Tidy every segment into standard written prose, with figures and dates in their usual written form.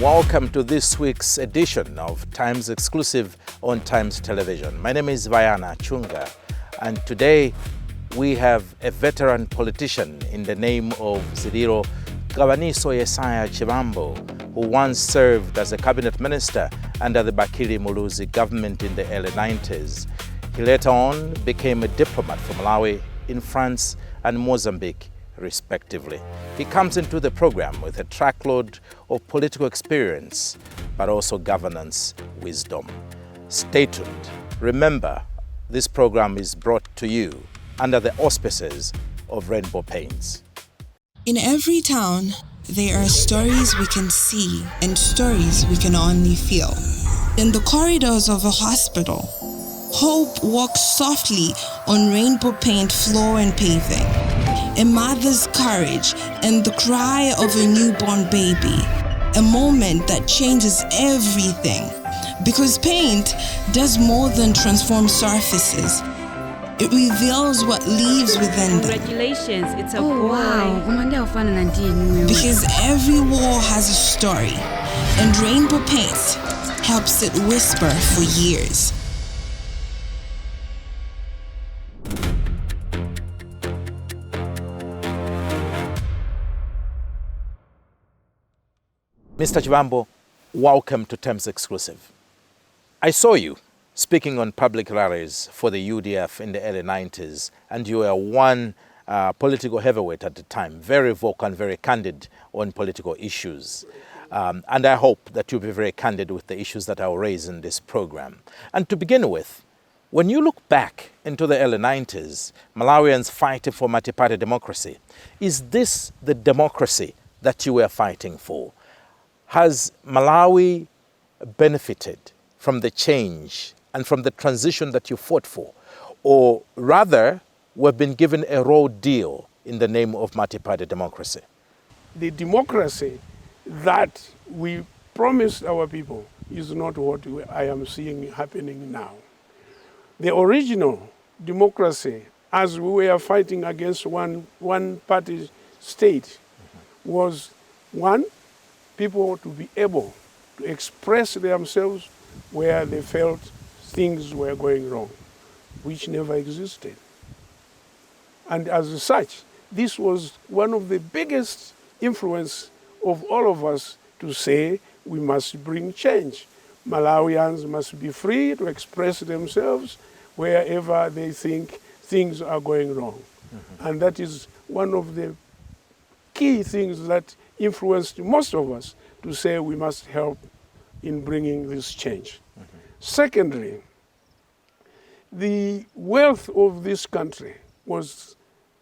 Welcome to this week's edition of Times Exclusive on Times Television. My name is Vayana Chunga, and today we have a veteran politician in the name of Zililo Chibambo, who once served as a cabinet minister under the Bakiri Muluzi government in the early 90s. He later on became a diplomat for Malawi, in France and Mozambique, respectively. He comes into the program with a truckload of political experience, but also governance wisdom. Stay tuned. Remember, this program is brought to you under the auspices of Rainbow Paints. In every town, there are stories we can see and stories we can only feel. In the corridors of a hospital, hope walks softly on rainbow paint floor and paving. A mother's courage and the cry of a newborn baby. A moment that changes everything. Because paint does more than transform surfaces. It reveals what lives within them. Congratulations, it's a boy. Wow. Because every wall has a story, and rainbow paint helps it whisper for years. Mr. Chibambo, welcome to Times Exclusive. I saw you speaking on public rallies for the UDF in the early 90s, and you were one political heavyweight at the time, very vocal and very candid on political issues. And I hope that you'll be very candid with the issues that I'll raise in this program. And to begin with, when you look back into the early 90s, Malawians fighting for multi-party democracy, is this the democracy that you were fighting for? Has Malawi benefited from the change and from the transition that you fought for? Or rather, we've been given a raw deal in the name of multi-party democracy? The democracy that we promised our people is not what I am seeing happening now. The original democracy, as we were fighting against one-party state, was one, people to be able to express themselves where they felt things were going wrong, which never existed. And as such, this was one of the biggest influence of all of us to say we must bring change. Malawians must be free to express themselves wherever they think things are going wrong. And that is one of the key things that influenced most of us to say we must help in bringing this change. Secondly, the wealth of this country was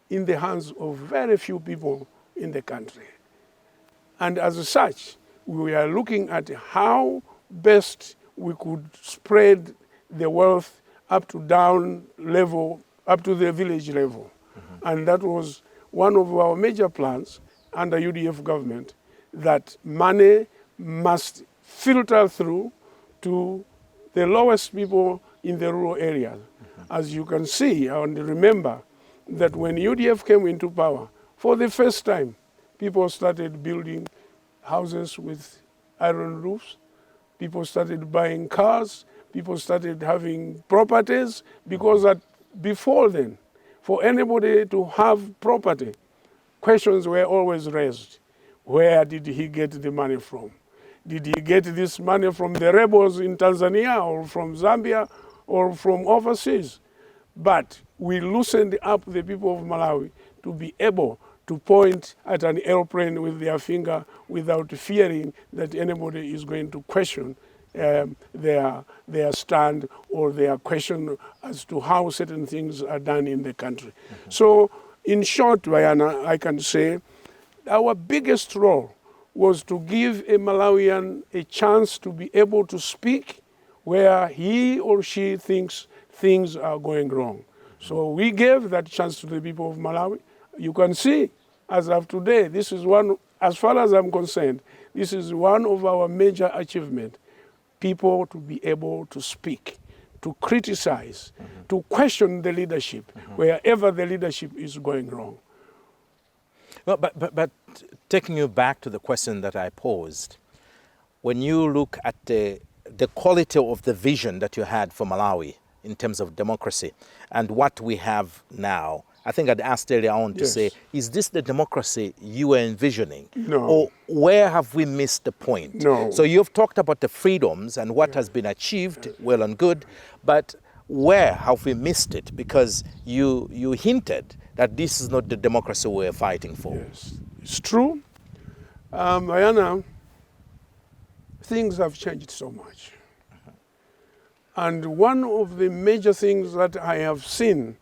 in the hands of very few people in the country. And as such, we are looking at how best we could spread the wealth up to down level, up to the village level. And that was one of our major plans under UDF government, that money must filter through to the lowest people in the rural areas. As you can see and remember that when UDF came into power, for the first time, people started building houses with iron roofs, people started buying cars, people started having properties, because before then, for anybody to have property, questions were always raised. Where did he get the money from? Did he get this money from the rebels in Tanzania or from Zambia or from overseas? But we loosened up the people of Malawi to be able to point at an airplane with their finger without fearing that anybody is going to question their stand or their question as to how certain things are done in the country. So, in short, Vayana, I can say our biggest role was to give a Malawian a chance to be able to speak where he or she thinks things are going wrong. So we gave that chance to the people of Malawi. You can see, as of today, this is one, as far as I'm concerned, this is one of our major achievements. People to be able to speak, to criticize, to question the leadership, wherever the leadership is going wrong. Well, but taking you back to the question that I posed, when you look at the quality of the vision that you had for Malawi in terms of democracy and what we have now, I think I'd asked earlier on to say, is this the democracy you were envisioning? No. Or where have we missed the point? No. So you've talked about the freedoms and what has been achieved, well and good, but where have we missed it? Because you hinted that this is not the democracy we're fighting for. Yes, it's true. Ayana, things have changed so much. And one of the major things that I have seen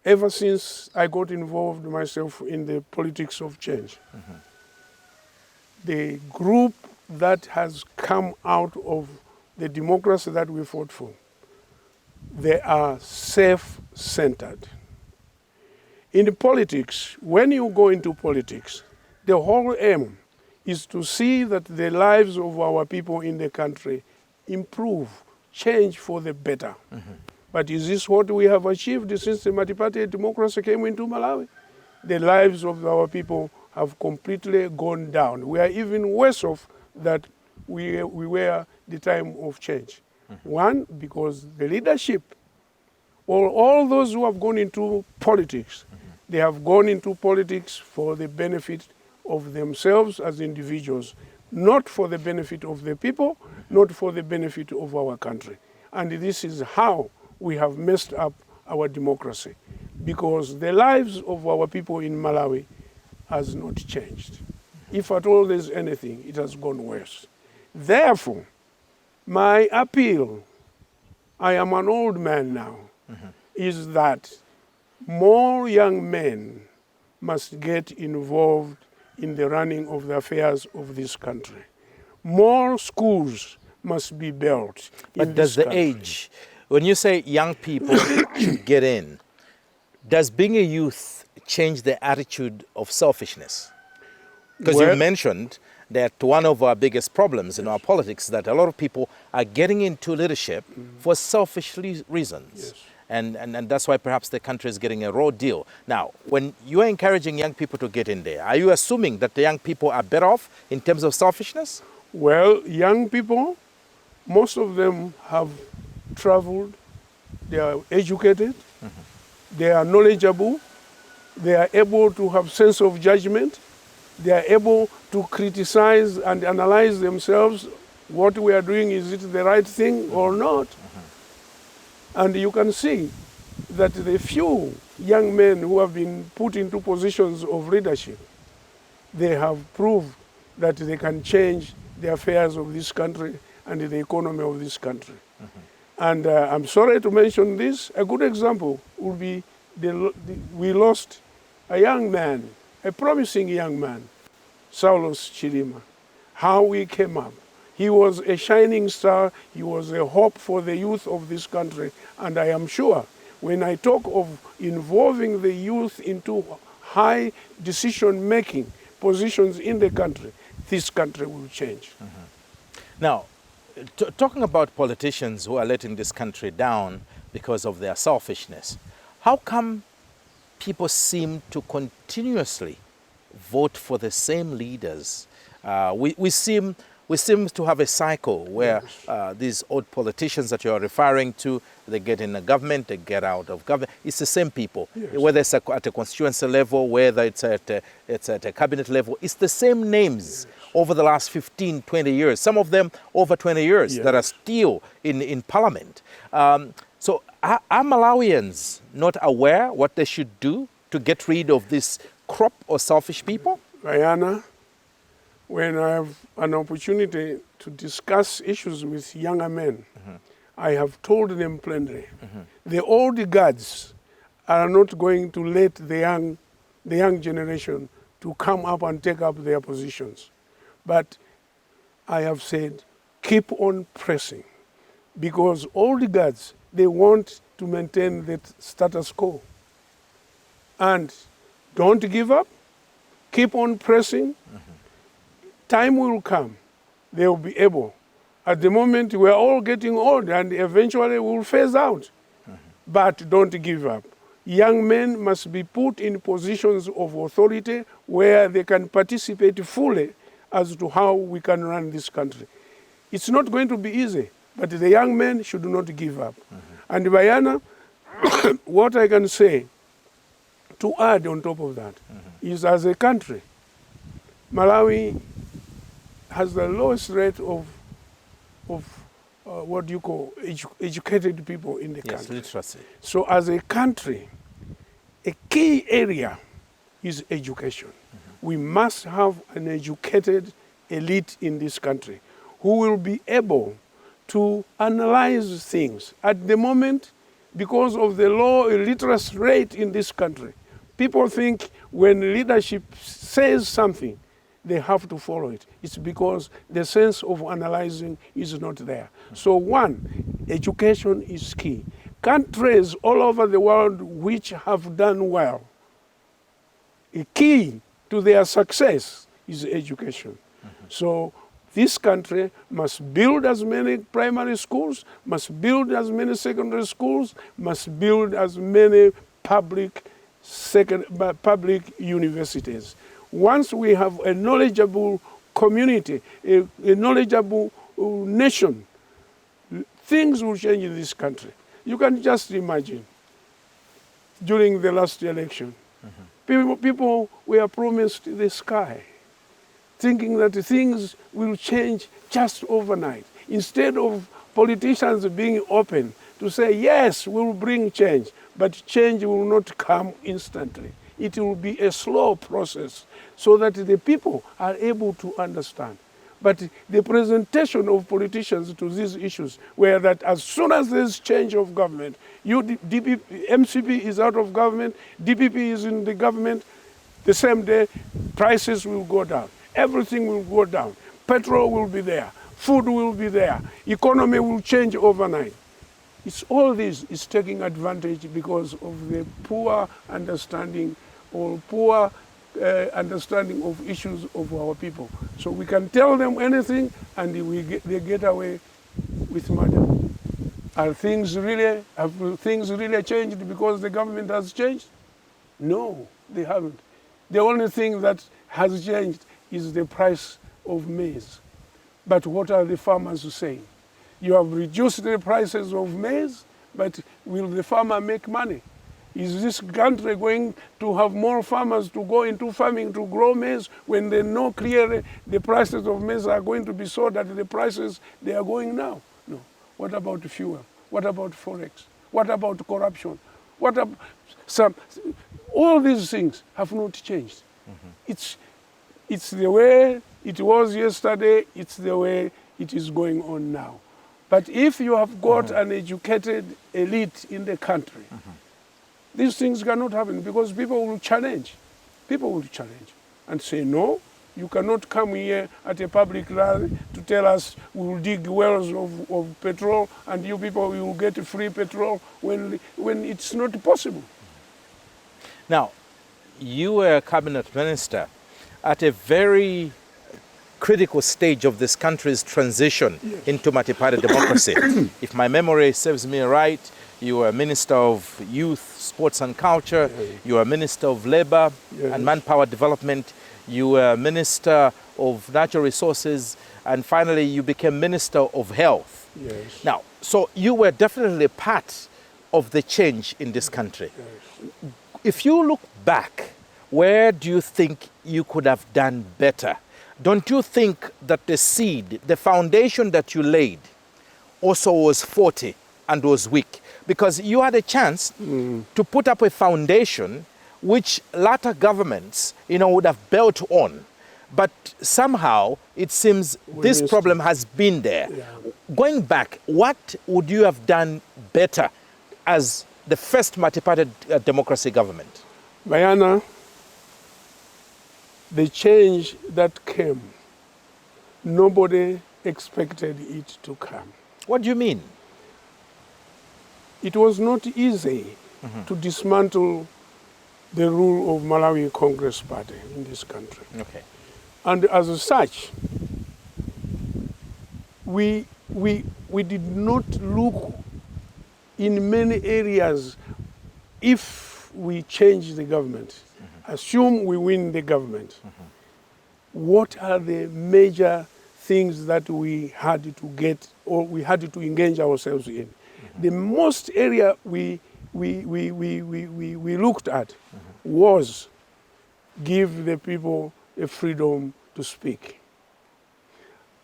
ever since I got involved myself in the politics of change, the group that has come out of the democracy that we fought for, they are self-centered. In politics, when you go into politics, the whole aim is to see that the lives of our people in the country improve, change for the better. But is this what we have achieved since the multi-party democracy came into Malawi? The lives of our people have completely gone down. We are even worse off than we were the time of change. One, because the leadership, or all those who have gone into politics, they have gone into politics for the benefit of themselves as individuals, not for the benefit of the people, not for the benefit of our country. And this is how we have messed up our democracy, because the lives of our people in Malawi has not changed. If at all there's anything, it has gone worse. Therefore, my appeal, I am an old man now, is that more young men must get involved in the running of the affairs of this country. More schools must be built. But does the age, when you say young people should get in, does being a youth change the attitude of selfishness? Because you mentioned that one of our biggest problems in our politics is that a lot of people are getting into leadership for selfish reasons. And that's why perhaps the country is getting a raw deal. Now, when you are encouraging young people to get in there, are you assuming that the young people are better off in terms of selfishness? Well, young people, most of them have traveled, they are educated, they are knowledgeable, they are able to have sense of judgment, they are able to criticize and analyze themselves. What we are doing, is it the right thing or not? And you can see that the few young men who have been put into positions of leadership, they have proved that they can change the affairs of this country and the economy of this country. And I'm sorry to mention this. A good example would be we lost a young man, a promising young man, Zililo Chibambo. How we came up. He was a shining star. He was a hope for the youth of this country. And I am sure when I talk of involving the youth into high decision-making positions in the country, this country will change. Now, talking about politicians who are letting this country down because of their selfishness, how come people seem to continuously vote for the same leaders? We seem to have a cycle where these old politicians that you're referring to, they get in the government, they get out of government. It's the same people, whether it's at a constituency level, whether it's at a cabinet level. It's the same names over the last 15, 20 years, some of them over 20 years that are still in parliament. So are Malawians not aware what they should do to get rid of this crop of selfish people? Diana, when I have an opportunity to discuss issues with younger men, I have told them plainly, the old guards are not going to let the young generation to come up and take up their positions. But I have said, keep on pressing, because old guards, they want to maintain that status quo. And don't give up, keep on pressing. Time will come, they will be able. At the moment, we're all getting old and eventually we'll phase out. But don't give up. Young men must be put in positions of authority where they can participate fully as to how we can run this country. It's not going to be easy, but the young men should not give up. And Bayana, what I can say to add on top of that is, as a country, Malawi has the lowest rate of what you call educated people in the country. Literacy. So as a country, a key area is education. We must have an educated elite in this country who will be able to analyze things. At the moment, because of the low illiteracy rate in this country, people think when leadership says something, they have to follow it. It's because the sense of analyzing is not there. So one, education is key. Countries all over the world which have done well, a key to their success is education. So this country must build as many primary schools, must build as many secondary schools, must build as many public universities. Once we have a knowledgeable community, a knowledgeable nation, things will change in this country. You can just imagine, during the last election, people were promised the sky, thinking that things will change just overnight. Instead of politicians being open to say, yes, we will bring change, but change will not come instantly. It will be a slow process so that the people are able to understand. But the presentation of politicians to these issues were that as soon as there's change of government, MCP is out of government, DPP is in the government, the same day prices will go down. Everything will go down. Petrol will be there. Food will be there. Economy will change overnight. It's all this is taking advantage because of the poor understanding or poor understanding of issues of our people. So we can tell them anything and they get away with murder. Have things really changed because the government has changed? No, they haven't. The only thing that has changed is the price of maize. But what are the farmers saying? You have reduced the prices of maize, but will the farmer make money? Is this country going to have more farmers to go into farming to grow maize when they know clearly the prices of maize are going to be sold at the prices they are going now? No. What about fuel? What about forex? What about corruption? All these things have not changed. It's the way it was yesterday, it's the way it is going on now. But if you have got an educated elite in the country, these things cannot happen because people will challenge. People will challenge and say, no, you cannot come here at a public rally to tell us we will dig wells of petrol and you people will get free petrol when it's not possible. Now, you were a cabinet minister at a very critical stage of this country's transition into multi-party democracy. If my memory serves me right, you were Minister of Youth, Sports and Culture, you were Minister of Labor and Manpower Development, you were Minister of Natural Resources, and finally you became Minister of Health. Yes. Now, so you were definitely part of the change in this country. Yes. If you look back, where do you think you could have done better? Don't you think that the seed, the foundation that you laid also was faulty and was weak? Because you had a chance to put up a foundation which latter governments, would have built on. But somehow it seems this problem has been there. Yeah. Going back, what would you have done better as the first multi-party democracy government? Bayana, the change that came, nobody expected it to come. What do you mean? It was not easy to dismantle the rule of Malawi Congress Party in this country. Okay. And as such, we did not look in many areas if we change the government, assume we win the government. what are the major things that we had to get or we had to engage ourselves in. The most area we looked at was give the people a freedom to speak.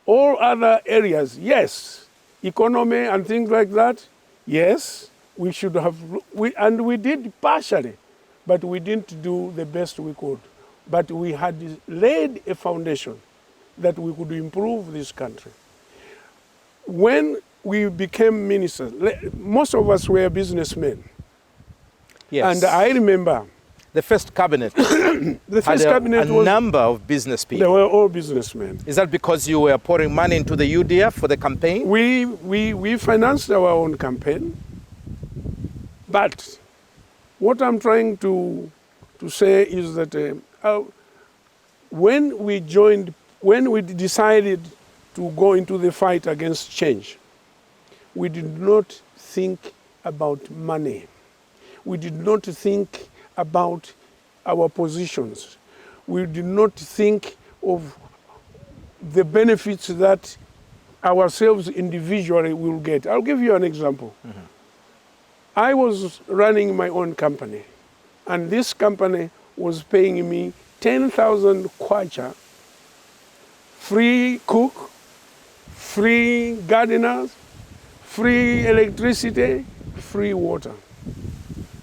All other areas, yes, economy and things like that, yes, we should have, and we did partially, but we didn't do the best we could. But we had laid a foundation that we could improve this country. When we became ministers, most of us were businessmen. Yes. And I remember the first cabinet the first had cabinet a was, number of business people. they were all businessmen. Is that because you were pouring money into the UDF for the campaign? We financed our own campaign. But what I'm trying to say is that when we decided to go into the fight against change, we did not think about money. We did not think about our positions. We did not think of the benefits that ourselves individually will get. I'll give you an example. I was running my own company, and this company was paying me 10,000 kwacha, free cook, free gardeners, free electricity, free water.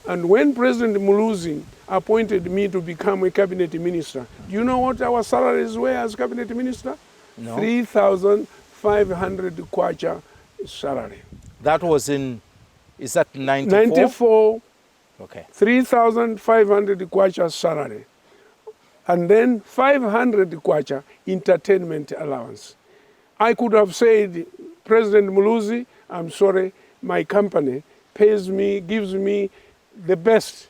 And when President Muluzi appointed me to become a cabinet minister, do you know what our salaries were as cabinet minister? No. 3,500 kwacha salary. That was in, is that 94? 94, Okay. 3,500 kwacha salary. And then 500 kwacha entertainment allowance. I could have said, President Muluzi, I'm sorry, my company pays me, gives me the best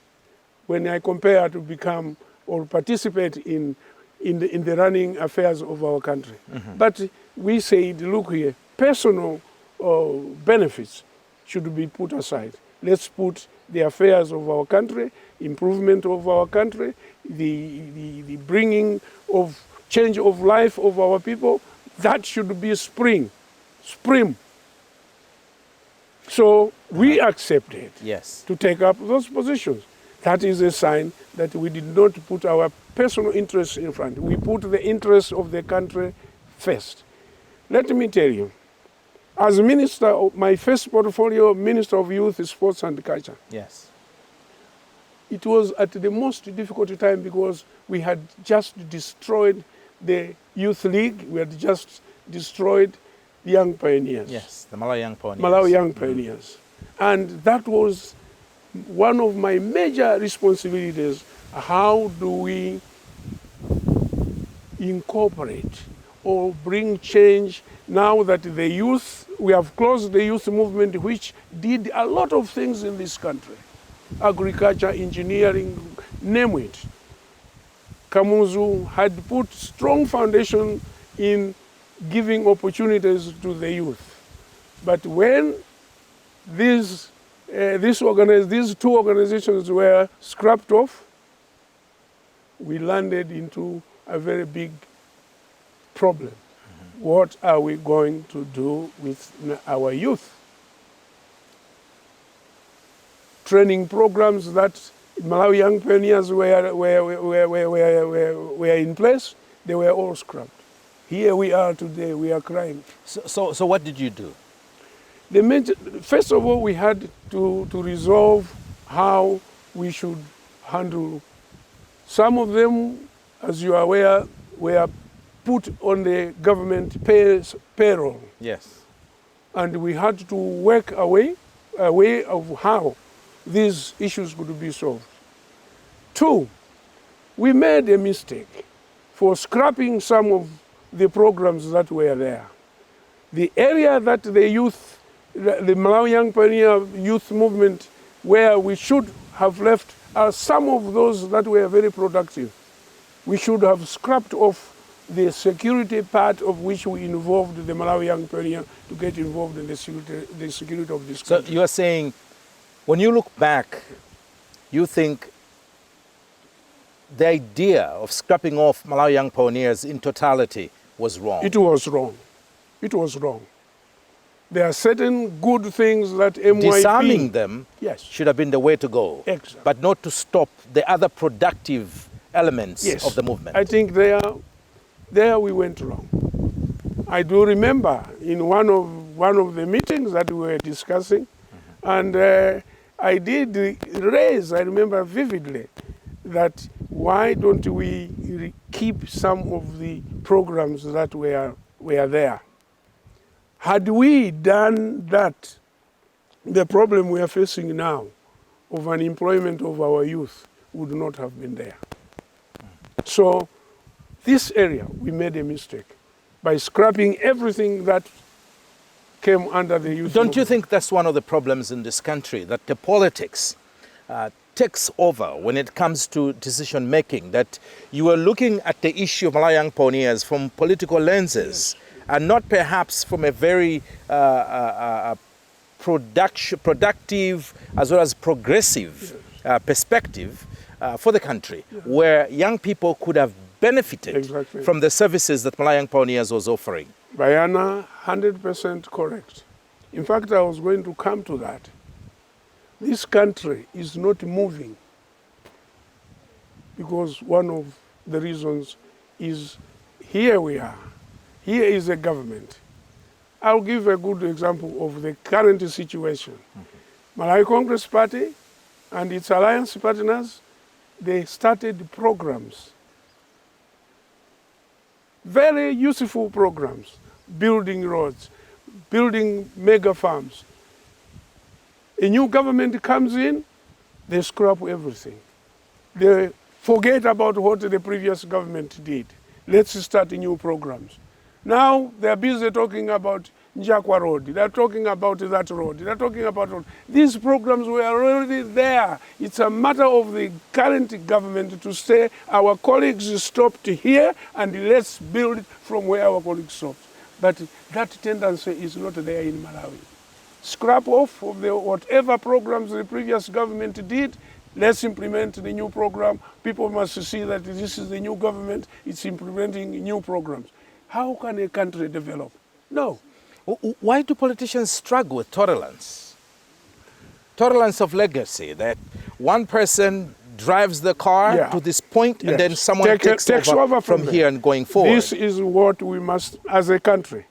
when I compare to become or participate in the running affairs of our country. But we said, look here, personal benefits should be put aside. Let's put the affairs of our country, improvement of our country, the bringing of change of life of our people, that should be supreme. So we accepted to take up those positions. That is a sign that we did not put our personal interests in front. We put the interests of the country first. Let me tell you, as minister, my first portfolio, Minister of Youth, Sports and Culture. Yes. It was at the most difficult time because we had just destroyed the Youth League. We had just destroyed the Young Pioneers. Yes, the Malawi Young Pioneers. Malawi Young Pioneers. And that was one of my major responsibilities. How do we incorporate or bring change now that the youth, we have closed the youth movement, which did a lot of things in this country. Agriculture, engineering, name it. Kamuzu had put strong foundation in giving opportunities to the youth. But when these two organizations were scrapped off, we landed into a very big problem. What are we going to do with our youth? Training programs that Malawi Young Pioneers were in place, they were all scrapped. Here we are today, we are crying. So what did you do? First of all, we had to resolve how we should handle. Some of them, as you are aware, were put on the government payroll. Yes. And we had to work a way of how these issues could be solved. Two, we made a mistake for scrapping some of the programs that were there. The area that the youth, the Malawi Young Pioneer Youth Movement, where we should have left are some of those that were very productive. We should have scrapped off the security part of which we involved the Malawi Young Pioneer to get involved in the security of this country. So you are saying, when you look back, you think the idea of scrapping off Malawi Young Pioneers in totality was wrong? It was wrong. It was wrong. There are certain good things that MYP... Disarming them yes. should have been the way to go, exactly. but not to stop the other productive elements yes. of the movement. I think there we went wrong. I do remember in one of the meetings that we were discussing, and I did raise, I remember vividly, that why don't we keep some of the programs that were there? Had we done that, the problem we are facing now of unemployment of our youth would not have been there. So this area, we made a mistake by scrapping everything that came under the youth. Don't you think that's one of the problems in this country, that the politics takes over when it comes to decision making, that you are looking at the issue of Malawi Young Pioneers from political lenses, yes. and not perhaps from a very productive as well as progressive yes. Perspective for the country, yes. where young people could have benefited exactly. from the services that Malawi Young Pioneers was offering. Bayana, 100% correct. In fact, I was going to come to that. This country is not moving because one of the reasons is here we are. Here is a government. I'll give a good example of the current situation. Malawi Congress Party and its alliance partners, they started programs, very useful programs, building roads, building mega farms. A new government comes in, they scrap everything. They forget about what the previous government did. Let's start new programs. Now they're busy talking about Njakwa Road. They're talking about that road. They're talking about road. These programs were already there. It's a matter of the current government to say our colleagues stopped here and let's build from where our colleagues stopped. But that tendency is not there in Malawi. Scrap off of whatever programs the previous government did. Let's implement the new program. People must see that this is the new government. It's implementing new programs. How can a country develop? No. Why do politicians struggle with tolerance? Tolerance of legacy, that one person drives the car to this point and then someone takes over from here and going forward. This is what we must, as a country,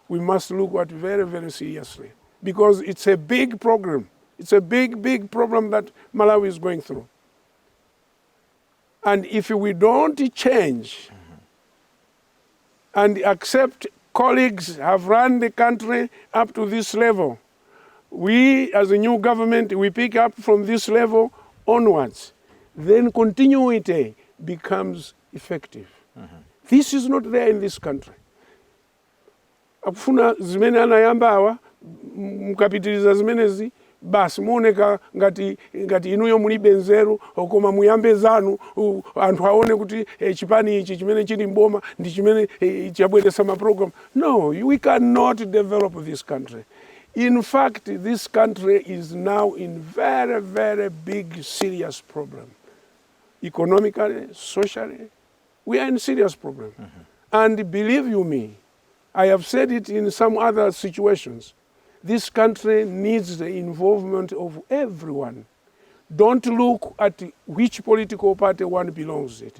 we must look at very, very seriously. Because it's a big problem. It's a big, big problem that Malawi is going through. And if we don't change and accept colleagues have run the country up to this level, we as a new government, we pick up from this level onwards, then continuity becomes effective. This is not there in this country. Akufuna zimene anayamba awa mukapitiliza zimenezi basi muoneka ngati inuyo mulibe nzeru okoma muyambe zanu anthu aone kuti chipani ichi chimene chili mboma ndi chimene chabweretsa maprogram. No, we cannot develop this country. In fact, this country is now in very, very big, serious problem. Economically, socially, we are in serious problem. And believe you me, I have said it in some other situations, this country needs the involvement of everyone. Don't look at which political party one belongs to.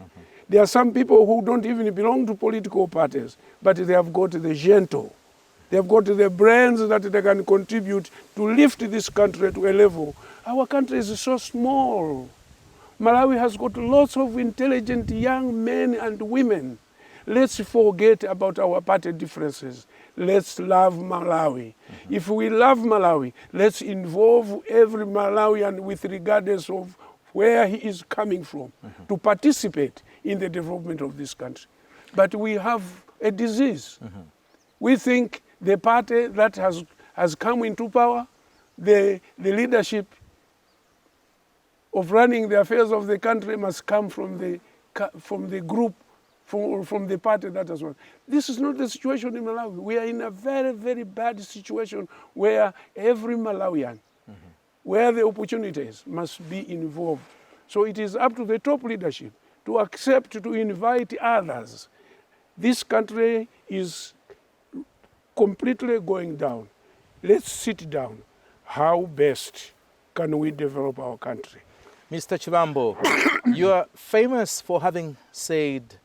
There are some people who don't even belong to political parties, but they have got the gentle. They have got the brains that they can contribute to lift this country to a level. Our country is so small. Malawi has got lots of intelligent young men and women. Let's forget about our party differences. Let's love Malawi. If we love Malawi, let's involve every Malawian with regardless of where he is coming from to participate in the development of this country. But we have a disease. We think the party that has come into power, the leadership of running the affairs of the country must come from the group, from the party that has won. This is not the situation in Malawi. We are in a very, very bad situation where every Malawian, where the opportunities must be involved. So it is up to the top leadership to accept to invite others. This country is completely going down. Let's sit down. How best can we develop our country? Mr. Chibambo, you are famous for having said,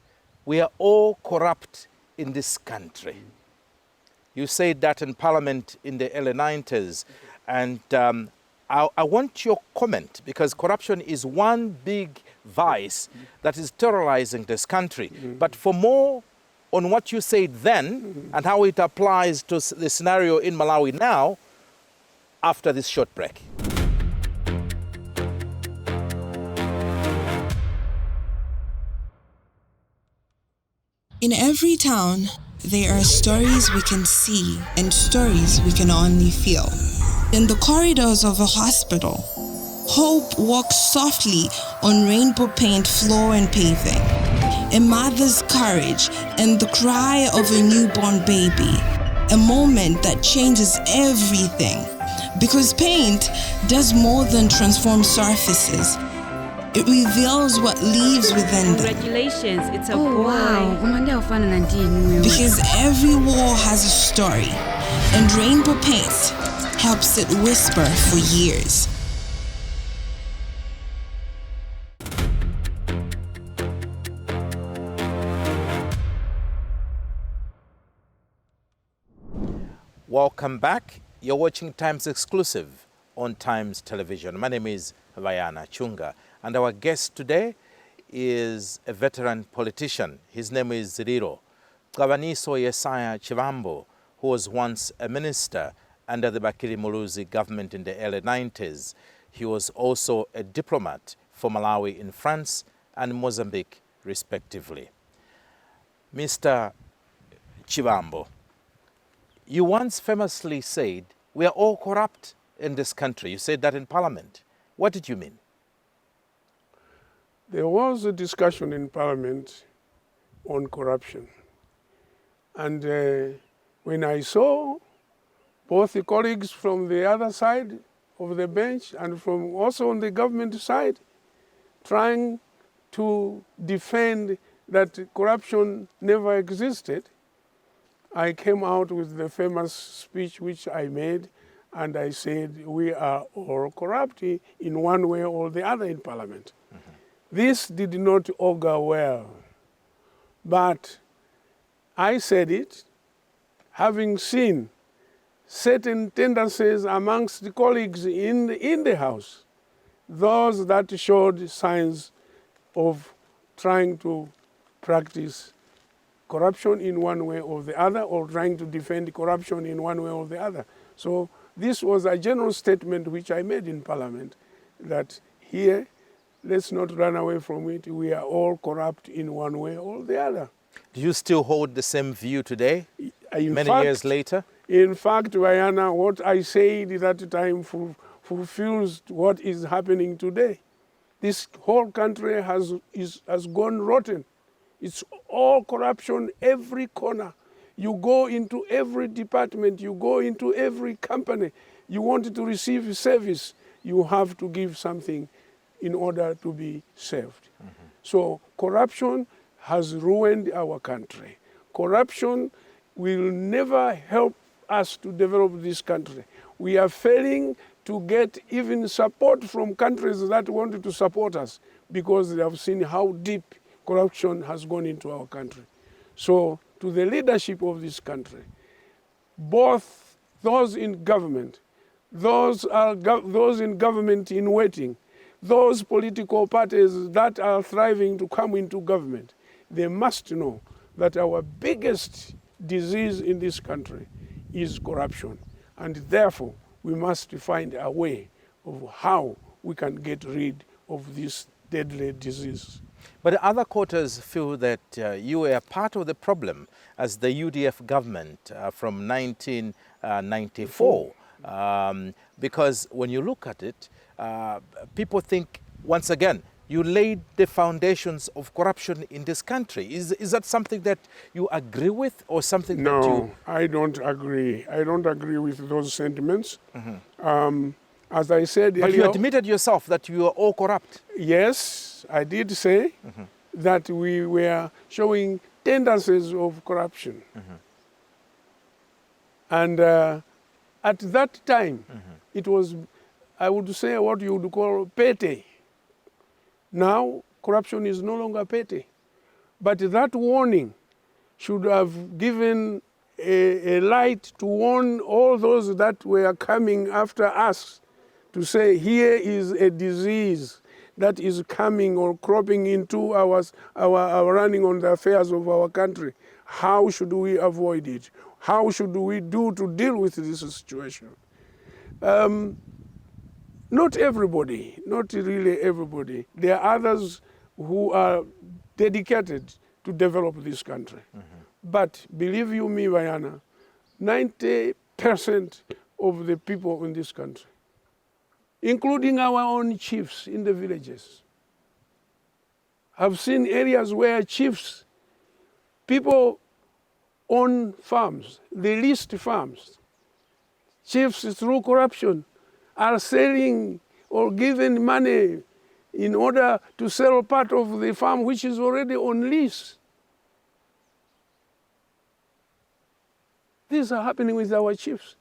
we are all corrupt in this country. You said that in Parliament in the early 90s. And I want your comment, because corruption is one big vice that is terrorizing this country. But for more on what you said then and how it applies to the scenario in Malawi now, after this short break. In every town, there are stories we can see and stories we can only feel. In the corridors of a hospital, hope walks softly on rainbow paint floor and paving. A mother's courage and the cry of a newborn baby. A moment that changes everything. Because paint does more than transform surfaces. It reveals what lives within them. Congratulations, it's a Oh boy. wow, kumande ufana na ndini. Because every wall has a story, and rainbow paint helps it whisper for years. Welcome back. You're watching Times Exclusive on Times Television. My name is Vayana Chunga, and our guest today is a veteran politician. His name is Zililo Chibambo, who was once a minister under the Bakiri Muluzi government in the early 90s. He was also a diplomat for Malawi in France and Mozambique, respectively. Mr. Chibambo, you once famously said, we are all corrupt in this country. You said that in Parliament. What did you mean? There was a discussion in Parliament on corruption. And when I saw both the colleagues from the other side of the bench and from also on the government side trying to defend that corruption never existed, I came out with the famous speech which I made, and I said, we are all corrupt in one way or the other in Parliament. This did not augur well, but I said it, having seen certain tendencies amongst the colleagues in the House, those that showed signs of trying to practice corruption in one way or the other, or trying to defend corruption in one way or the other. So this was a general statement which I made in Parliament, that here, let's not run away from it. We are all corrupt in one way or the other. Do you still hold the same view today, many years later? In fact, Vayana, what I said at that time fulfills what is happening today. This whole country has gone rotten. It's all corruption, every corner. You go into every department, you go into every company. You want to receive service, you have to give something in order to be served. So corruption has ruined our country. Corruption will never help us to develop this country. We are failing to get even support from countries that wanted to support us because they have seen how deep corruption has gone into our country. So to the leadership of this country, both those in government, those in government in waiting, those political parties that are thriving to come into government, they must know that our biggest disease in this country is corruption. And therefore, we must find a way of how we can get rid of this deadly disease. But other quarters feel that you were part of the problem as the UDF government from 1994. Because when you look at it, people think, once again, you laid the foundations of corruption in this country. Is that something that you agree with, or something that you... No, I don't agree. I don't agree with those sentiments. As I said But earlier... you admitted yourself that you are all corrupt. Yes, I did say that we were showing tendencies of corruption. And at that time, it was, I would say, what you would call petty. Now, corruption is no longer petty. But that warning should have given a light to warn all those that were coming after us to say, here is a disease that is coming or cropping into our running on the affairs of our country. How should we avoid it? How should we do to deal with this situation? Not everybody, not really everybody. There are others who are dedicated to develop this country. But believe you me, Vaiana, 90% of the people in this country, including our own chiefs in the villages, have seen areas where chiefs, people own farms, the least farms. Chiefs, through corruption, are selling or giving money in order to sell part of the farm which is already on lease. These are happening with our chiefs.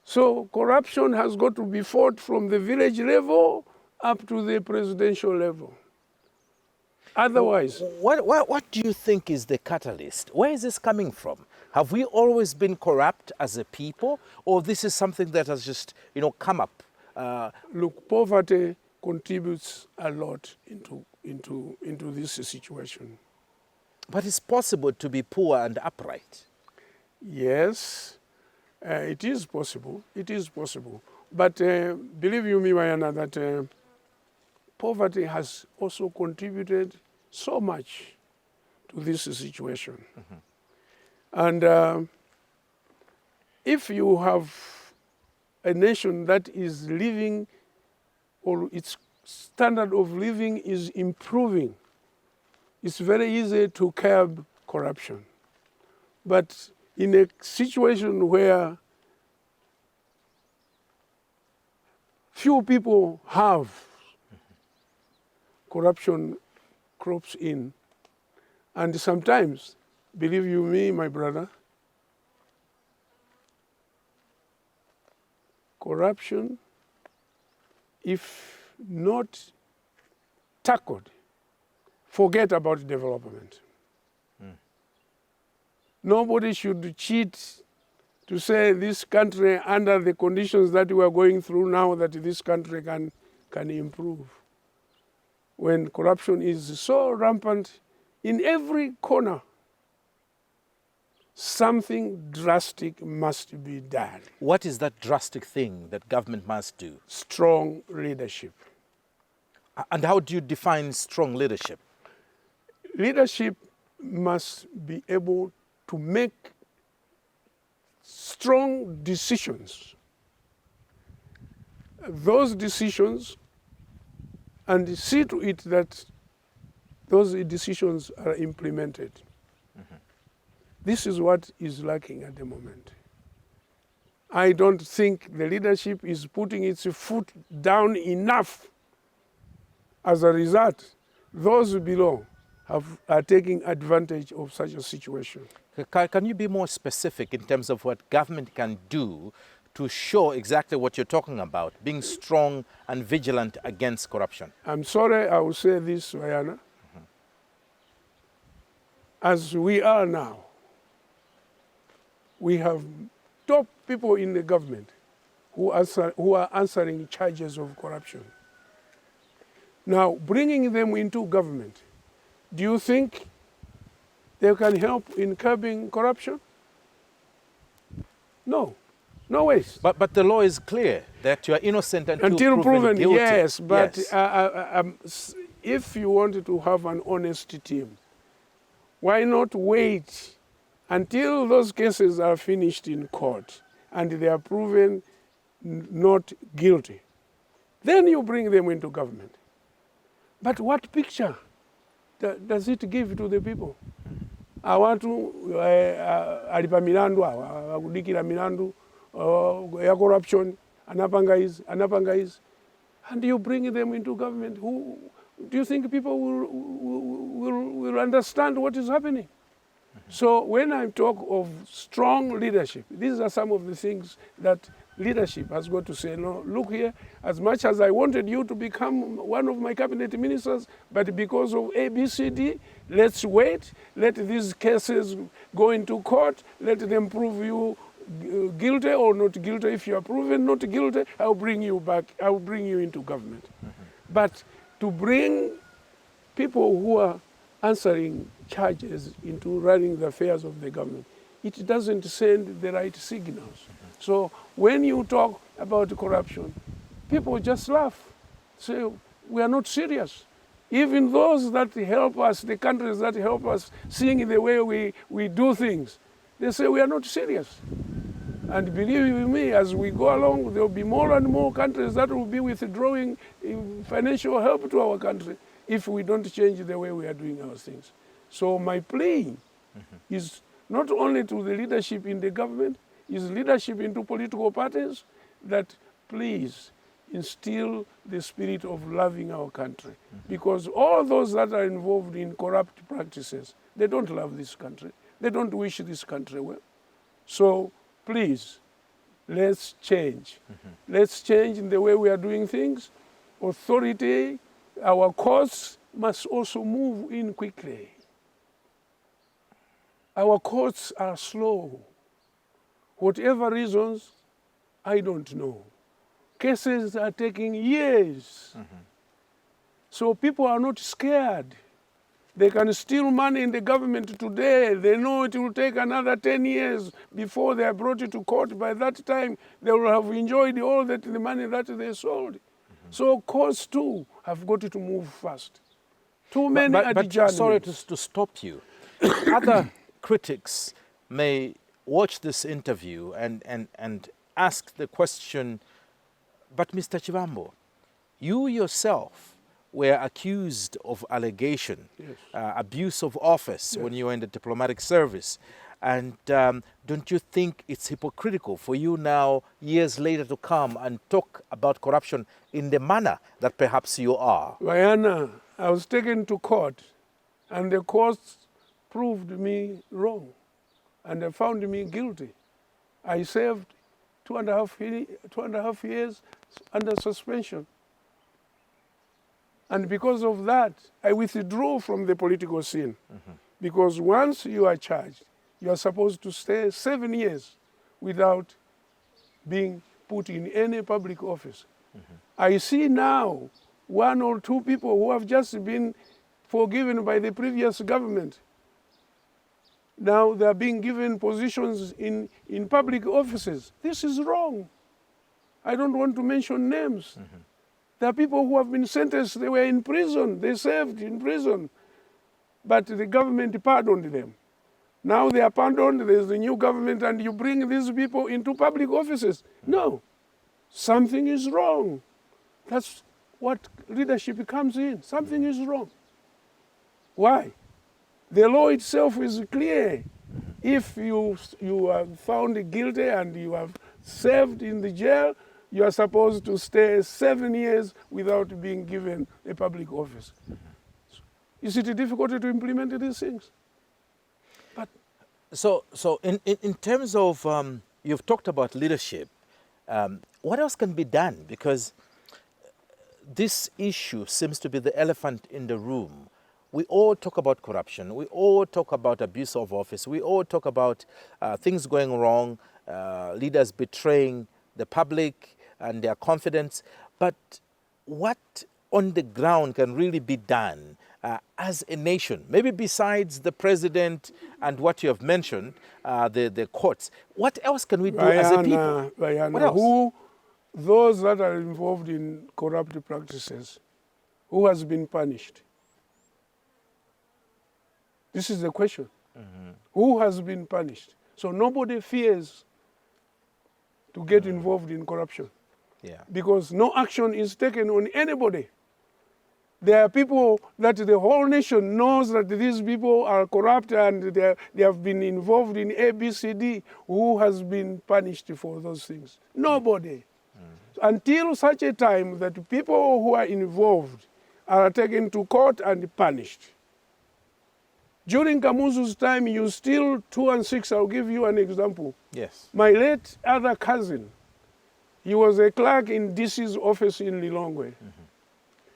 So corruption has got to be fought from the village level up to the presidential level. Otherwise... What do you think is the catalyst? Where is this coming from? Have we always been corrupt as a people, or this is something that has just, come up? Look, poverty contributes a lot into this situation. But it's possible to be poor and upright. Yes, it is possible. It is possible. But believe you me, Mayana, that poverty has also contributed so much to this situation. And if you have a nation that is living, or its standard of living is improving, it's very easy to curb corruption. But in a situation where few people have, corruption crops in. And sometimes, believe you me, my brother, corruption, if not tackled, forget about development. Nobody should cheat to say this country, under the conditions that we are going through now, that this country can improve. When corruption is so rampant in every corner, something drastic must be done. What is that drastic thing that government must do? Strong leadership. And how do you define strong leadership? Leadership must be able to make strong decisions. Those decisions, and see to it that those decisions are implemented. This is what is lacking at the moment. I don't think the leadership is putting its foot down enough. As a result, those below are taking advantage of such a situation. Can you be more specific in terms of what government can do to show exactly what you're talking about, being strong and vigilant against corruption? I'm sorry, I will say this, Rihanna. As we are now, we have top people in the government who are answering charges of corruption. Now, bringing them into government, do you think they can help in curbing corruption? No, no ways. But the law is clear that you are innocent until proven guilty. Yes, but yes. If you wanted to have an honest team, why not wait until those cases are finished in court and they are proven not guilty? Then you bring them into government. But what picture does it give to the people? Awatu alipa milandu, akudikira milandu ya corruption, anapanga is, and you bring them into government. do you think people will understand what is happening? So when I talk of strong leadership, these are some of the things that leadership has got to say. No, look here, as much as I wanted you to become one of my cabinet ministers, but because of A, B, C, D, let's wait, let these cases go into court, let them prove you guilty or not guilty. If you are proven not guilty, I'll bring you back, I'll bring you into government. But to bring people who are answering charges into running the affairs of the government, it doesn't send the right signals. So when you talk about corruption, people just laugh, say, we are not serious. Even those that help us, the countries that help us seeing the way we do things, they say we are not serious. And believe you me, as we go along, there will be more and more countries that will be withdrawing financial help to our country if we don't change the way we are doing our things. So my plea is not only to the leadership in the government, is leadership into political parties, that please instill the spirit of loving our country. Because all those that are involved in corrupt practices, they don't love this country. They don't wish this country well. So please, let's change. Let's change in the way we are doing things. Authority, our courts must also move in quickly. Our courts are slow. Whatever reasons, I don't know. Cases are taking years. So people are not scared. They can steal money in the government today. They know it will take another 10 years before they are brought to court. By that time, they will have enjoyed all the money that they sold. So courts too have got to move fast. Too many adjournments. Sorry to stop you. Other critics may watch this interview and ask the question, but Mr. Chibambo, you yourself were accused of allegation, abuse of office when you were in the diplomatic service. And don't you think it's hypocritical for you now, years later, to come and talk about corruption in the manner that perhaps you are? Diana, I was taken to court, and the courts proved me wrong, and they found me guilty. I served 2.5 years under suspension. And because of that, I withdrew from the political scene. Because once you are charged, you are supposed to stay 7 years without being put in any public office. I see now 1 or 2 people who have just been forgiven by the previous government. Now they are being given positions in public offices. This is wrong. I don't want to mention names. There are people who have been sentenced, they were in prison, they served in prison, but the government pardoned them. Now they are pardoned, there's a new government, and you bring these people into public offices. No, something is wrong. That's what leadership comes in. Something is wrong. Why? The law itself is clear. If you are found guilty and you have served in the jail, you are supposed to stay 7 years without being given a public office. Is it difficult to implement these things? But so in terms of, you've talked about leadership, what else can be done? Because this issue seems to be the elephant in the room. We all talk about corruption. We all talk about abuse of office. We all talk about things going wrong, leaders betraying the public and their confidence. But what on the ground can really be done as a nation? Maybe besides the president and what you have mentioned, the courts. What else can we do as a people? What else? Those that are involved in corrupt practices, who has been punished? This is the question. Who has been punished? So nobody fears to get involved in corruption. Because no action is taken on anybody. There are people that the whole nation knows that these people are corrupt and they have been involved in ABCD. Who has been punished for those things? Nobody. Until such a time that people who are involved are taken to court and punished. During Kamuzu's time, you steal 2 and 6. I'll give you an example. Yes. My late other cousin, he was a clerk in DC's office in Lilongwe.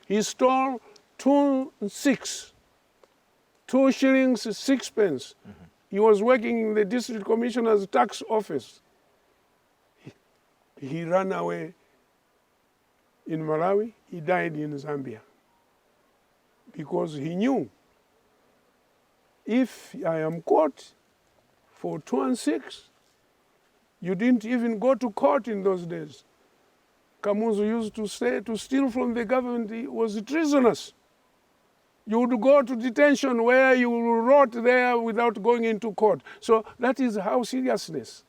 He stole 2 and 6, 2 shillings, 6 pence. He was working in the district commissioner's tax office. He ran away in Malawi. He died in Zambia because he knew, if I am caught for 2 and 6, you didn't even go to court in those days. Kamuzu used to say to steal from the government was treasonous. You would go to detention where you rot there without going into court. So that is how seriousness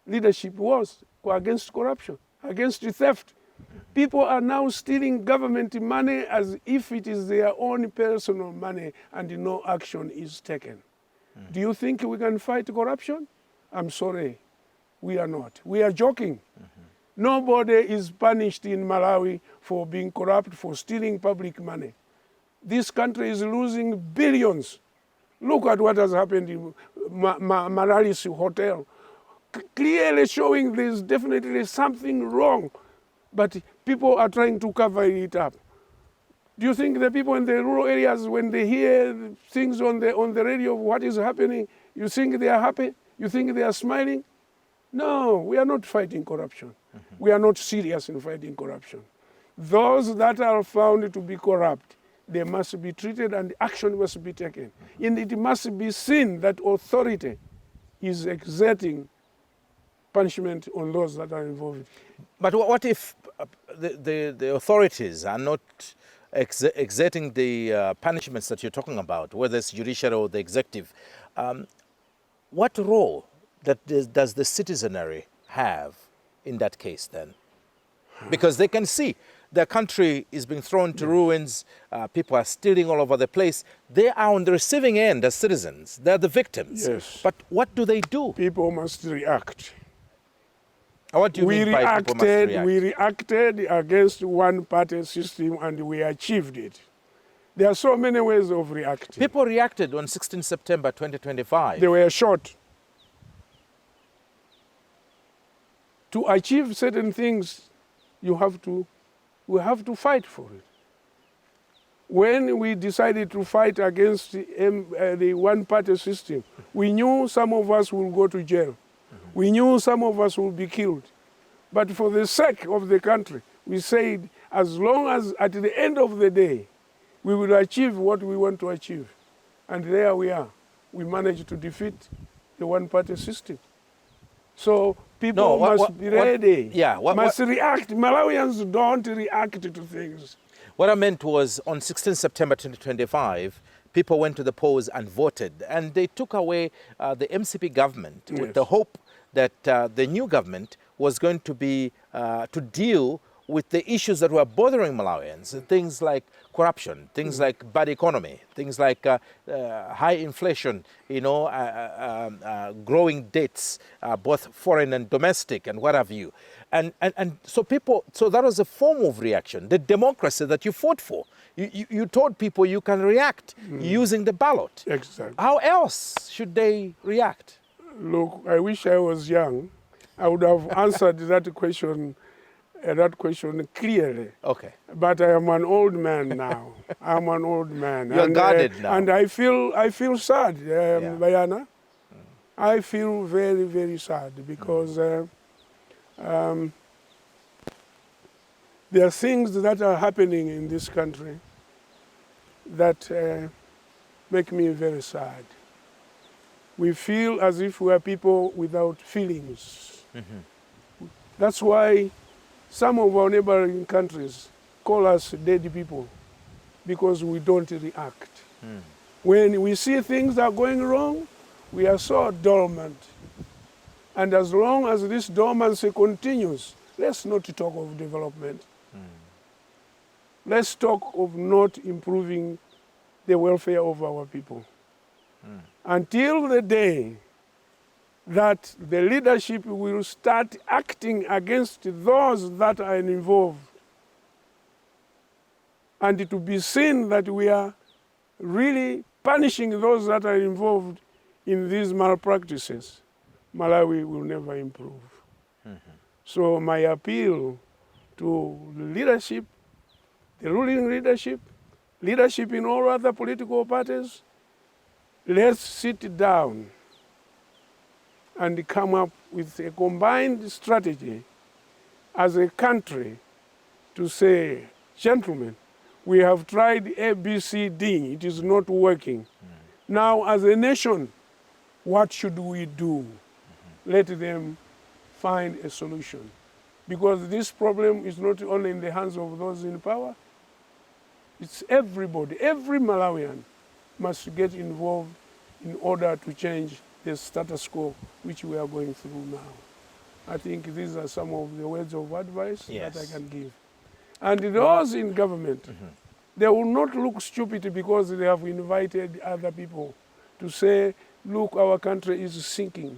leadership was against corruption, against theft. People are now stealing government money as if it is their own personal money and no action is taken. Do you think we can fight corruption? I'm sorry, we are not. We are joking. Nobody is punished in Malawi for being corrupt, for stealing public money. This country is losing billions. Look at what has happened in Marali's hotel. Clearly showing there's definitely something wrong, but people are trying to cover it up. Do you think the people in the rural areas, when they hear things on the radio of what is happening, you think they are happy? You think they are smiling? No, we are not fighting corruption. We are not serious in fighting corruption. Those that are found to be corrupt, they must be treated and action must be taken. And it must be seen that authority is exerting punishment on those that are involved. But what if the authorities are not exerting the punishments that you're talking about, whether it's judiciary or the executive? What role does the citizenry have in that case then? Because they can see the country is being thrown to ruins, people are stealing all over the place. They are on the receiving end as citizens. They're the victims. Yes. But what do they do? People must react. What do you mean by people must react? We reacted against one-party system and we achieved it. There are so many ways of reacting. People reacted on 16 September 2025. They were shot. To achieve certain things, we have to fight for it. When we decided to fight against the one-party system, we knew some of us will go to jail. We knew some of us will be killed. But for the sake of the country, we said, as long as at the end of the day, we will achieve what we want to achieve. And there we are. We managed to defeat the one-party system. So people must be ready, must react. Malawians don't react to things. What I meant was on 16 September 2025, people went to the polls and voted, and they took away the MCP government with the hope that the new government was going to be to deal with the issues that were bothering Malawians, things like corruption, things like bad economy, things like high inflation, growing debts, both foreign and domestic, and what have you. And so that was a form of reaction, the democracy that you fought for. You told people you can react using the ballot. Exactly. How else should they react? Look, I wish I was young. I would have answered that question clearly. Okay. But I am an old man now. I'm an old man. You're guarded now. And I feel sad, Bayana. I feel very, very sad because there are things that are happening in this country that make me very sad. We feel as if we are people without feelings. That's why some of our neighboring countries call us dead people, because we don't react. When we see things are going wrong, we are so dormant. And as long as this dormancy continues, let's not talk of development. Let's talk of not improving the welfare of our people. Until the day that the leadership will start acting against those that are involved, and to be seen that we are really punishing those that are involved in these malpractices, Malawi will never improve. So my appeal to the leadership, the ruling leadership, leadership in all other political parties, let's sit down and come up with a combined strategy as a country to say, gentlemen, we have tried A, B, C, D, it is not working. Now, as a nation, what should we do? Let them find a solution. Because this problem is not only in the hands of those in power, it's everybody, every Malawian must get involved in order to change the status quo which we are going through now. I think these are some of the words of advice that I can give. And those in government, they will not look stupid because they have invited other people to say, look, our country is sinking.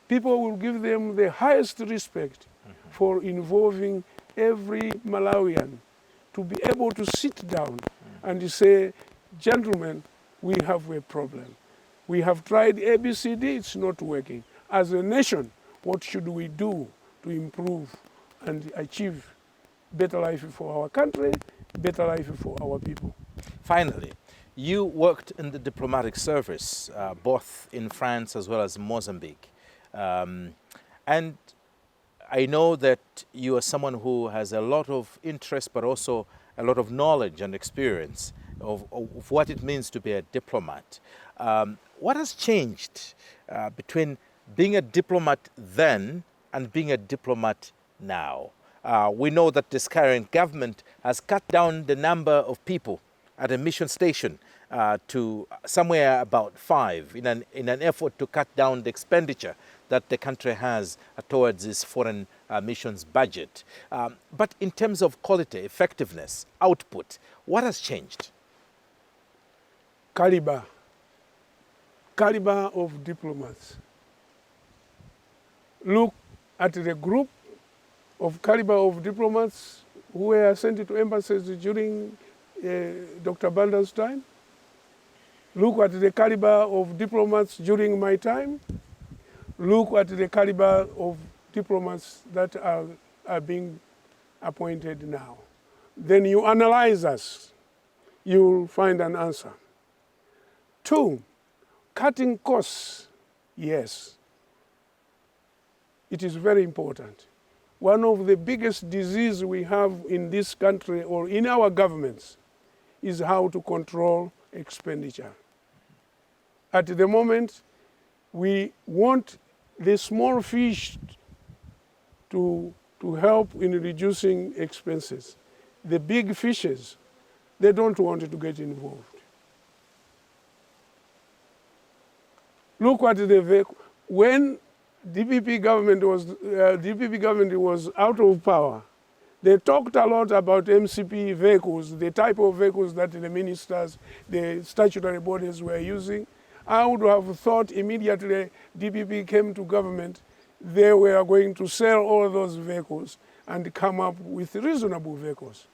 People will give them the highest respect for involving every Malawian to be able to sit down and say, gentlemen, we have a problem. We have tried ABCD, it's not working. As a nation, what should we do to improve and achieve better life for our country, better life for our people? Finally, you worked in the diplomatic service, both in France as well as Mozambique. And I know that you are someone who has a lot of interest, but also a lot of knowledge and experience of what it means to be a diplomat. What has changed between being a diplomat then and being a diplomat now? We know that this current government has cut down the number of people at a mission station to somewhere about 5 in an effort to cut down the expenditure that the country has towards its foreign missions budget. But in terms of quality, effectiveness, output, what has changed? Caliber of diplomats. Look at the group of caliber of diplomats who were sent to embassies during Dr. Banda's time. Look at the caliber of diplomats during my time. Look at the caliber of diplomats that are being appointed now. Then you analyze us, you'll find an answer. 2, cutting costs, yes. It is very important. One of the biggest diseases we have in this country or in our governments is how to control expenditure. At the moment, we want the small fish to help in reducing expenses. The big fishes, they don't want to get involved. Look at the vehicle. When DPP government was out of power, they talked a lot about MCP vehicles, the type of vehicles that the ministers, the statutory bodies were using. I would have thought immediately DPP came to government, they were going to sell all those vehicles and come up with reasonable vehicles.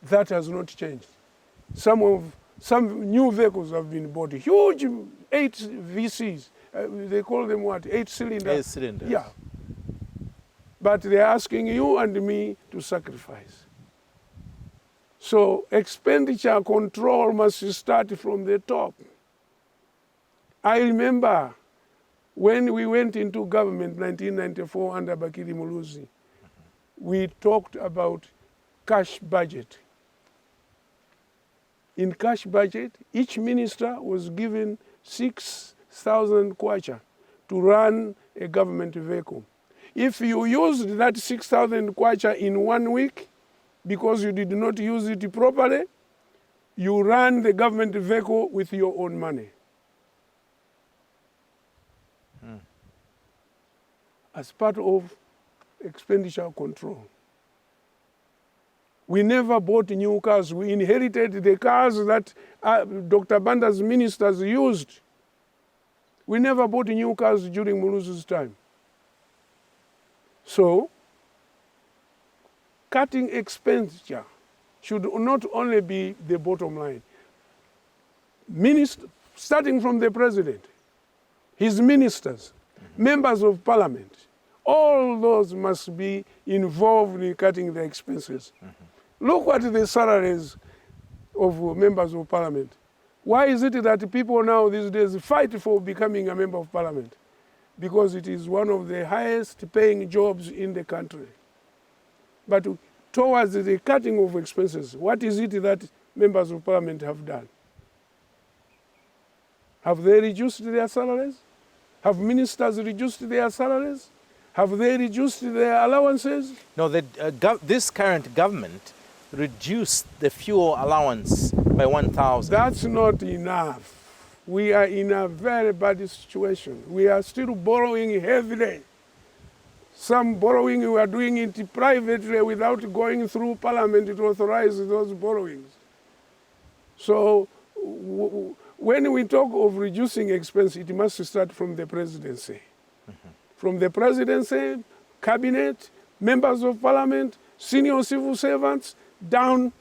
That has not changed. Some new vehicles have been bought, huge 8 VCs. They call them what? 8 cylinders? 8 cylinders. Yeah. But they're asking you and me to sacrifice. So expenditure control must start from the top. I remember when we went into government in 1994 under Bakiri Muluzi, we talked about cash budget. In cash budget, each minister was given 6,000 kwacha to run a government vehicle. If you used that 6,000 kwacha in 1 week, because you did not use it properly, you ran the government vehicle with your own money. As part of expenditure control. We never bought new cars. We inherited the cars that Dr. Banda's ministers used. We never bought new cars during Muluzu's time. So, cutting expenditure should not only be the bottom line. Starting from the president, his ministers, members of parliament, all those must be involved in cutting the expenses. Look at the salaries of members of parliament. Why is it that people now these days fight for becoming a member of parliament? Because it is one of the highest paying jobs in the country. But towards the cutting of expenses, what is it that members of parliament have done? Have they reduced their salaries? Have ministers reduced their salaries? Have they reduced their allowances? No, this current government reduced the fuel allowance by 1,000. That's not enough. We are in a very bad situation. We are still borrowing heavily. Some borrowing, we are doing it privately without going through parliament to authorize those borrowings. So when we talk of reducing expense, it must start from the presidency. From the presidency, cabinet, members of parliament, senior civil servants, down,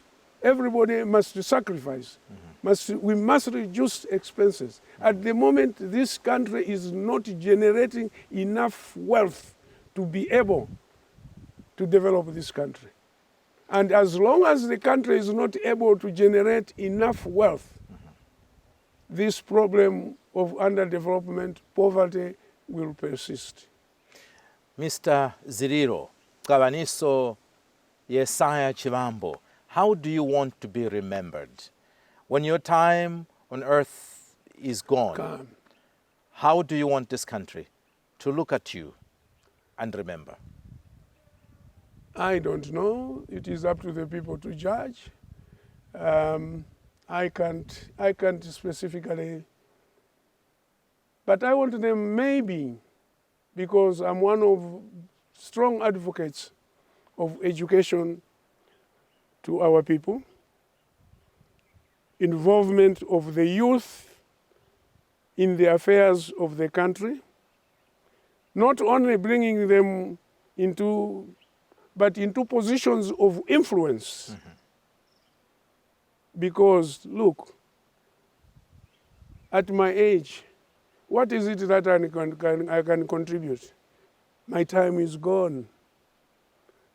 everybody must sacrifice. We must reduce expenses. At the moment, this country is not generating enough wealth to be able to develop this country. And as long as the country is not able to generate enough wealth, this problem of underdevelopment, poverty, will persist. Mr. Zililo Chibambo, how do you want to be remembered? When your time on earth is gone, how do you want this country to look at you and remember? I don't know. It is up to the people to judge. I can't specifically, but I want them maybe, because I'm one of strong advocates of education to our people, involvement of the youth in the affairs of the country, not only bringing them into, but into positions of influence. Because, look, at my age, what is it that I can contribute? My time is gone.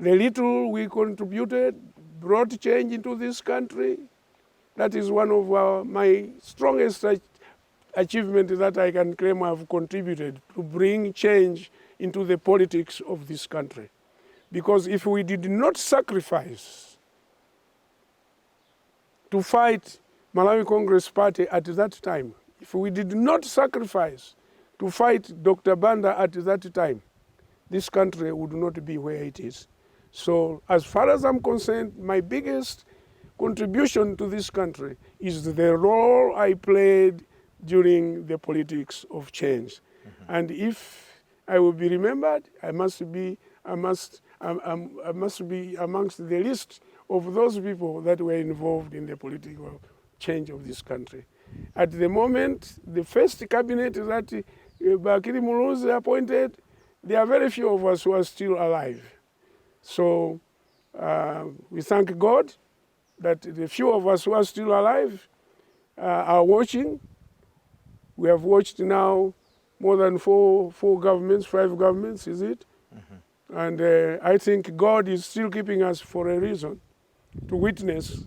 The little we contributed brought change into this country. That is one of my strongest achievements that I can claim I have contributed to bring change into the politics of this country. Because if we did not sacrifice to fight Malawi Congress Party at that time, if we did not sacrifice to fight Dr. Banda at that time, this country would not be where it is. So as far as I'm concerned, my biggest contribution to this country is the role I played during the politics of change. And if I will be remembered, I must be amongst the list of those people that were involved in the political change of this country. At the moment, the first cabinet that Bakiri Muluzi appointed, there are very few of us who are still alive. So we thank God that the few of us who are still alive are watching. We have watched now more than five governments, is it? And I think God is still keeping us for a reason, to witness,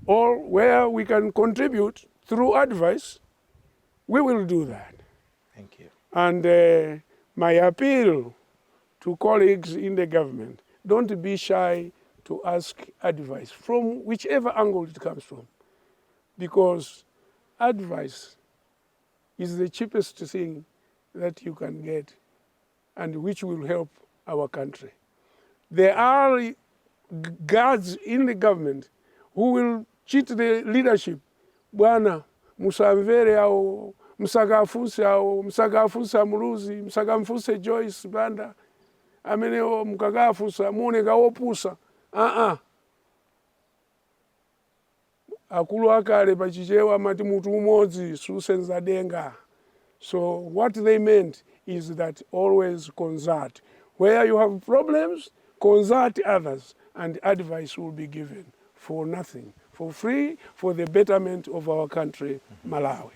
or where we can contribute through advice, we will do that. Thank you. And my appeal to colleagues in the government, don't be shy to ask advice from whichever angle it comes from, because advice is the cheapest thing that you can get and which will help our country. There are guards in the government who will cheat the leadership. Bwana, musamvere au msagafuse au msagafusa Muluzi, msagamfuse Joyce Banda, ameneo mkagafusa, mune gawopusa. Akulu akale pachichewa mati mutu umodzi susenza denga. So what they meant is that always consult. Where you have problems, consult others and advice will be given for nothing, for free, for the betterment of our country, Malawi.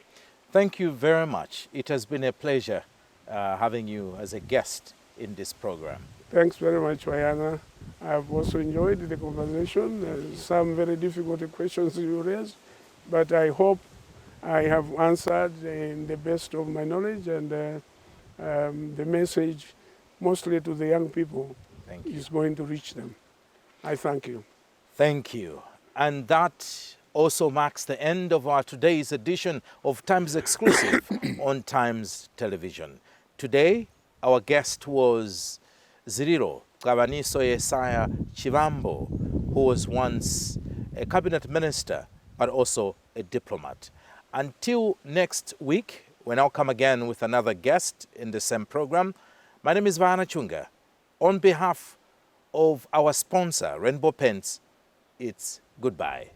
Thank you very much. It has been a pleasure having you as a guest in this program. Thanks very much, Wayana. I've also enjoyed the conversation. Some very difficult questions you raised, but I hope I have answered in the best of my knowledge, and the message, mostly to the young people, is going to reach them. I thank you. Thank you. And that also marks the end of our today's edition of Times Exclusive on Times Television. Today, our guest was Zililo Chibambo, who was once a cabinet minister, but also a diplomat. Until next week, when I'll come again with another guest in the same program, my name is Vana Chunga. On behalf of our sponsor, Rainbow Paints, it's goodbye.